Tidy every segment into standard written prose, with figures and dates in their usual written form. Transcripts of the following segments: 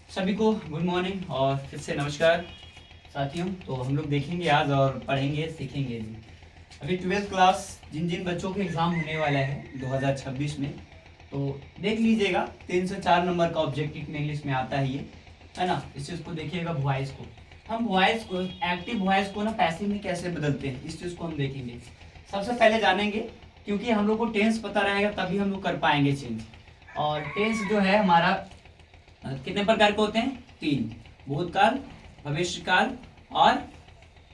सभी को good morning और फिर से नमस्कार साथियों। तो हम लोग देखेंगे आज और पढ़ेंगे सीखेंगे भी। अभी 12th क्लास जिन जिन बच्चों के एग्ज़ाम होने वाला है 2026 में, तो देख लीजिएगा 3 से 4 नंबर का ऑब्जेक्टिव में इंग्लिश में आता है ये, है ना। इस चीज़ को देखिएगा, वॉइस को हम वॉइस को एक्टिव वॉइस को ना पैसिव में कैसे बदलते हैं, इस चीज़ को हम देखेंगे। सबसे पहले जानेंगे, क्योंकि हम लोग को टेंस पता रहेगा तभी हम लोग कर पाएंगे चेंज। और टेंस जो है हमारा कितने प्रकार के होते हैं? 3, भूतकाल, भविष्यकाल और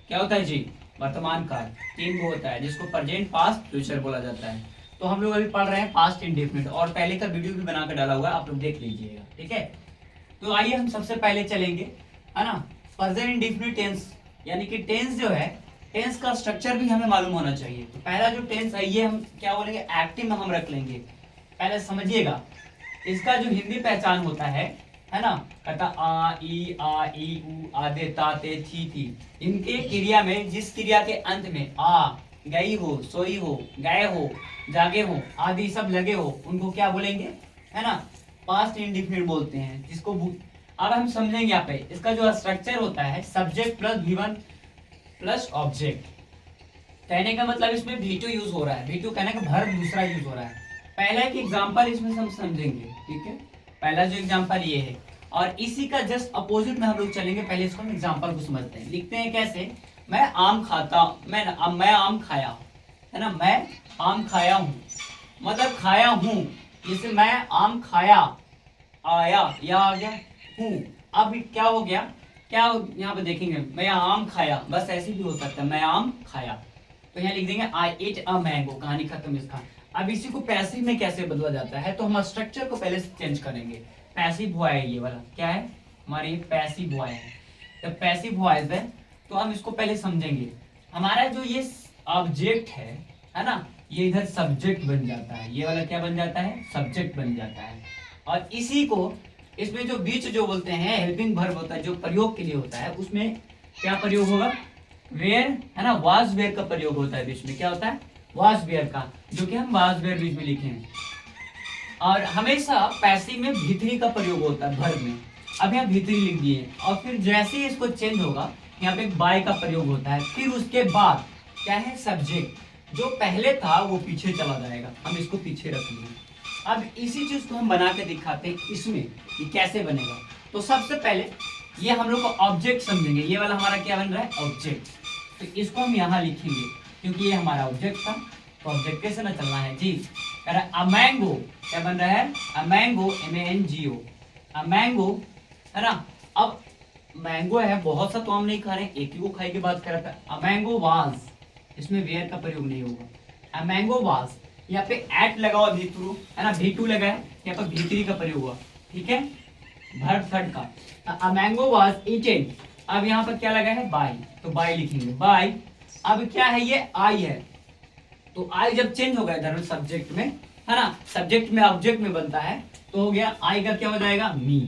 क्या होता है जी, वर्तमान काल। 3 वो होता है जिसको प्रेजेंट, पास्ट, फ्यूचर बोला जाता है। तो हम लोग अभी पढ़ रहे हैं पास्ट इंडेफिनिट और पहले का वीडियो भी बनाकर डाला हुआ है, आप लोग देख लीजिएगा, ठीक है। तो आइए हम सबसे पहले चलेंगे, है ना, प्रेजेंट इंडेफिनिट टेंस। यानी कि टेंस जो है, टेंस का स्ट्रक्चर भी हमें मालूम होना चाहिए। तो पहला जो टेंस है ये हम क्या बोलेंगे, एक्टिव में हम रख लेंगे। पहले समझिएगा, इसका जो हिंदी पहचान होता है ना, कहता आ ई उ आदे ताते थी। इनके क्रिया में जिस क्रिया के अंत में आ, गई हो, सोई हो, गए हो, जागे हो आदि सब लगे हो, उनको क्या बोलेंगे, है ना, पास्ट इंडेफिनिट बोलते हैं। जिसको अब हम समझेंगे यहाँ पे इसका जो स्ट्रक्चर होता है, subject plus V1 plus object. कहने का मतलब इसमें V2 यूज हो रहा है। V2 कहने का वर्ब दूसरा यूज हो रहा है। पहला एक एग्जांपल इसमें हम समझेंगे, ठीक है। पहला जो एग्जांपल ये है और इसी का जस्ट अपोजिट में हम लोग चलेंगे। पहले इसको हम एग्जांपल को समझते हैं। लिखते हैं कैसे, मैं आम खाता, मैं आम खाया, है ना, मैं आम खाया हूँ, मतलब खाया हूँ। जैसे मैं आम खाया, आया या आ गया हूँ। अब क्या हो गया, क्या यहाँ पे देखेंगे, मैं आम खाया, बस ऐसे भी हो सकता है, मैं आम खाया। तो यहाँ लिख देंगे आई एट अ मैंगो, कहानी खत्म इसका। अब इसी को पैसिव में कैसे बदला जाता है, तो हम स्ट्रक्चर को पहले से चेंज करेंगे। पैसिव वॉइस है ये वाला, क्या है हमारी पैसिव वॉइस है। जब पैसिव वॉइस है तो हम इसको पहले समझेंगे। हमारा जो ये ऑब्जेक्ट है ना, ये इधर सब्जेक्ट बन जाता है। ये वाला क्या बन जाता है, सब्जेक्ट बन जाता है। और इसी को इसमें जो बीच जो बोलते हैं हेल्पिंग वर्ब होता है, जो प्रयोग के लिए होता है, उसमें क्या प्रयोग होगा, वेयर, है ना, वाज वेयर का प्रयोग होता है। बीच में क्या होता है, वाज वेयर का, जो कि हम वाज वेयर बीच में लिखे हैं। और हमेशा पैसिव में भीतरी का प्रयोग होता है वर्ब में। अब यहाँ भीतरी लिख दिए और फिर जैसे ही इसको चेंज होगा यहाँ पे बाय का प्रयोग होता है। फिर उसके बाद क्या है, सब्जेक्ट जो पहले था वो पीछे चला जाएगा, हम इसको पीछे रख लेंगे। अब इसी चीज को हम बना के दिखाते हैं इसमें कि कैसे बनेगा। तो सबसे पहले ये हम लोग को ऑब्जेक्ट समझेंगे। ये वाला हमारा क्या बन रहा है, ऑब्जेक्ट। तो इसको हम यहाँ लिखेंगे क्योंकि ये हमारा ऑब्जेक्ट था। तो ऑब्जेक्ट कैसे ना चलना है जी, अ मैंगो क्या बन रहा है, a mango, MANGO, a mango, है ना। अब मैंगो है, बहुत सा तो हम नहीं खा रहे, एक ही को खाई के बात कर रहा था। अ मैंगो वाज, इसमें वेयर का प्रयोग नहीं होगा। अ मैंगो वाज, यहाँ पे एट लगा हुआ भीतरू, है ना, V2 लगा है, यहाँ पर भीतरी का प्रयोग हुआ, ठीक है, वर्ब थर्ड का। अ मैंगो वाज ईटेन, अब यहाँ पर क्या लगा है, बाय, तो बाय लिखेंगे, बाय। अब क्या है, ये आई है, तो आई जब चेंज हो गया इधर सब्जेक्ट में, है ना, सब्जेक्ट में ऑब्जेक्ट में बनता है, तो हो गया आई का क्या हो जाएगा, मी,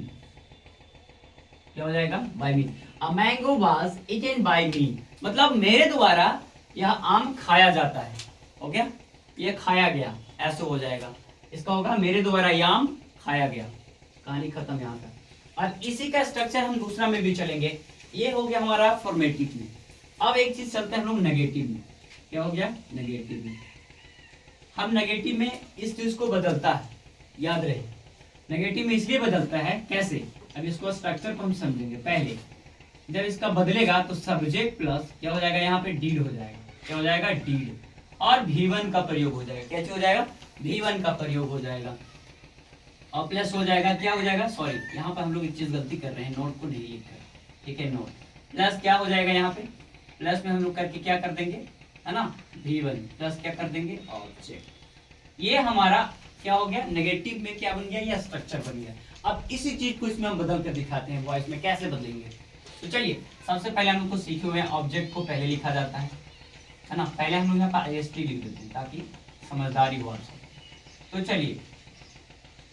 क्या हो जाएगा, by me. A mango was eaten by me, मतलब मेरे द्वारा यह आम खाया जाता है। हो गया, ये खाया गया, ऐसे हो जाएगा। इसका होगा मेरे द्वारा यह आम खाया गया, कहानी खत्म यहाँ का। और इसी का स्ट्रक्चर हम दूसरा में भी चलेंगे। ये हो गया हमारा फॉर्मेटिव में। अब एक चीज चलते हैं हम लोग नेगेटिव में। क्या हो गया, नेगेटिव में। हम नेगेटिव में इस चीज को बदलता है, याद रहे, नेगेटिव में इसलिए बदलता है कैसे, अब इसको स्ट्रक्चर को हम समझेंगे। पहले जब इसका बदलेगा तो सब्जेक्ट प्लस क्या हो जाएगा, यहाँ पे डीड हो जाएगा, क्या हो जाएगा, डीड, और V1 का प्रयोग हो जाएगा। कैसे हो जाएगा, V1 का प्रयोग हो जाएगा, और प्लस हो जाएगा, क्या हो जाएगा, सॉरी यहाँ पर हम लोग एक चीज गलती कर रहे हैं, नोट को नहीं लिख कर, ठीक है, नोट प्लस क्या हो जाएगा, यहाँ पे प्लस में हम लोग करके क्या कर देंगे, है ना, V1 प्लस क्या कर देंगे, ऑब्जेक्ट। ये हमारा क्या हो गया, नेगेटिव में क्या बन गया, ये स्ट्रक्चर बन गया। अब इसी चीज को इसमें हम बदल कर दिखाते हैं, वॉइस में कैसे बदलेंगे। तो चलिए सबसे पहले हम लोग को सीखे हुए ऑब्जेक्ट को पहले लिखा जाता है ना। पहले हम लोग यहाँ पर IST लिख देते हैं ताकि समझदारी हो आपसे। तो चलिए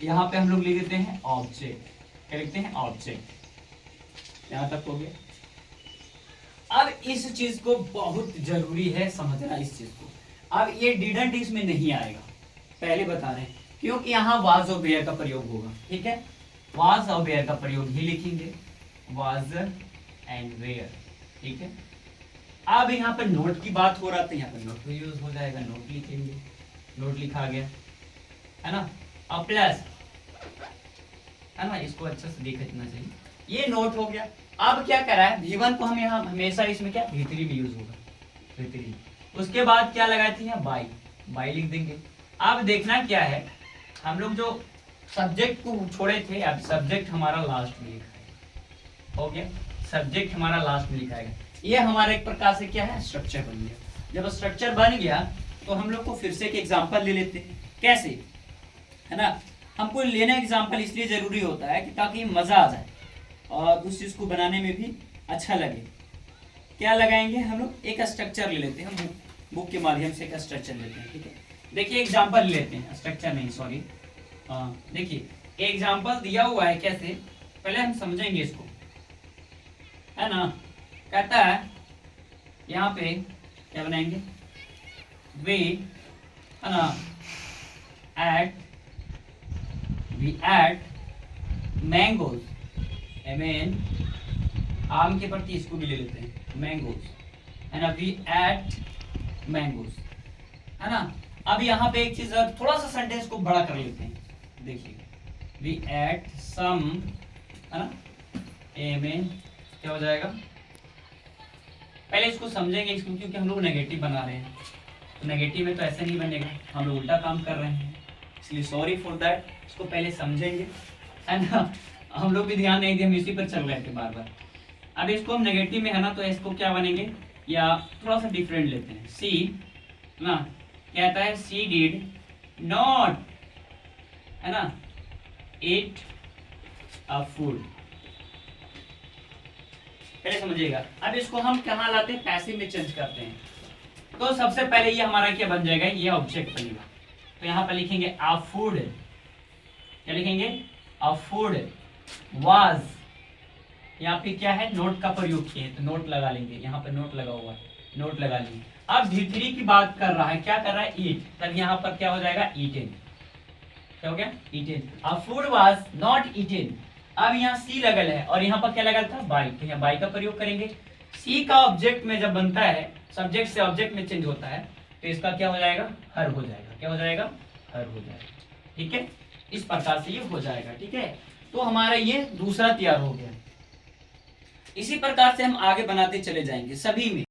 यहाँ पे हम लोग लिख देते हैं ऑब्जेक्ट, क्या लिखते हैं, ऑब्जेक्ट। यहाँ तक हो गया। अब इस चीज को बहुत जरूरी है समझना, इस चीज को। अब ये डिडंट इसमें नहीं आएगा, पहले बता रहे हैं, क्योंकि यहाँ वाज और वेयर का प्रयोग होगा, ठीक है। वाज और वेयर का प्रयोग ही लिखेंगे, वाज एंड वेयर, ठीक है। अब यहाँ पर नोट की बात हो रहा था, यहाँ पर नोट भी यूज हो जाएगा, नोट लिखेंगे, नोट लिखा गया है ना। अब प्लस है ना, इसको अच्छे से देखना चाहिए, ये नोट हो गया। अब क्या करा है, V1 को हम यहाँ हमेशा इसमें क्या V3 भी यूज होगा, V3। उसके बाद क्या लगाए थे यहाँ बाई, बाई लिख देंगे। अब देखना क्या है, हम लोग जो सब्जेक्ट को छोड़े थे, अब सब्जेक्ट हमारा लास्ट में लिखा है, हो गया, सब्जेक्ट हमारा लास्ट में लिखा है। ये हमारा एक प्रकार से क्या है, स्ट्रक्चर बन गया। जब स्ट्रक्चर बन गया तो हम लोग को फिर से एक एग्जांपल ले लेते हैं, कैसे, है ना। हमको लेना एग्जांपल इसलिए जरूरी होता है कि ताकि मजा आ जाए और उस चीज को बनाने में भी अच्छा लगे। क्या लगाएंगे हम लोग, एक स्ट्रक्चर ले लेते हैं, हम बुक के माध्यम से एक स्ट्रक्चर लेते हैं, ठीक है। देखिए एग्जांपल लेते हैं, स्ट्रक्चर नहीं सॉरी, देखिए एग्जांपल दिया हुआ है कैसे, पहले हम समझेंगे इसको, है ना। कहता है यहाँ पे क्या बनाएंगे, वी, है ना, वी एट मैंगोज, आम के प्रति इसको भी ले लेते हैं मैंगोज, है ना, वी एट मैंगोज, है ना। अब यहाँ पे एक चीज थोड़ा सा सेंटेंस को बड़ा कर लेते हैं, देखिए वी एट सम, है ना, क्या हो जाएगा, पहले इसको समझेंगे इसको, क्योंकि हम लोग नेगेटिव बना रहे हैं, तो नेगेटिव में तो ऐसे नहीं बनेगा, हम लोग उल्टा काम कर रहे हैं, इसलिए सॉरी फॉर दैट। इसको पहले समझेंगे, है ना, हम लोग भी ध्यान नहीं दिए, हम इसी पर चल रहे थे बार बार। अब इसको हम नेगेटिव में, है ना, तो इसको क्या बनेंगे, या थोड़ा सा डिफरेंट लेते हैं, सी ना, कहता है सी डिड नॉट, है ना, ईट अ फूड, पहले समझिएगा। अब इसको हम कहाँ लाते हैं, पैसिव में चेंज करते हैं। तो सबसे पहले ये हमारा क्या बन जाएगा, ये ऑब्जेक्ट बनेगा, तो यहाँ पर लिखेंगे अ फूड, क्या लिखेंगे, अ फूड वाज, यहाँ पे क्या है, नोट का प्रयोग किए, तो नोट लगा लेंगे, यहाँ पर नोट लगा हुआ है, नोट लगा लेंगे। अब V3 की बात कर रहा है, क्या कर रहा है, ईट, तब यहाँ पर क्या हो जाएगा, ईटेन, क्या हो गया, eaten. A food was not eaten, अब यहाँ सी लगल है और यहाँ पर क्या लगल था, बाई, तो यहाँ बाई का प्रयोग करेंगे। सी का ऑब्जेक्ट में जब बनता है, सब्जेक्ट से ऑब्जेक्ट में चेंज होता है, तो इसका क्या हो जाएगा, हर हो जाएगा, क्या हो जाएगा, हर हो जाएगा, ठीक है। इस प्रकार से ये हो जाएगा, ठीक है। तो हमारा ये दूसरा तैयार हो गया। इसी प्रकार से हम आगे बनाते चले जाएंगे सभी में।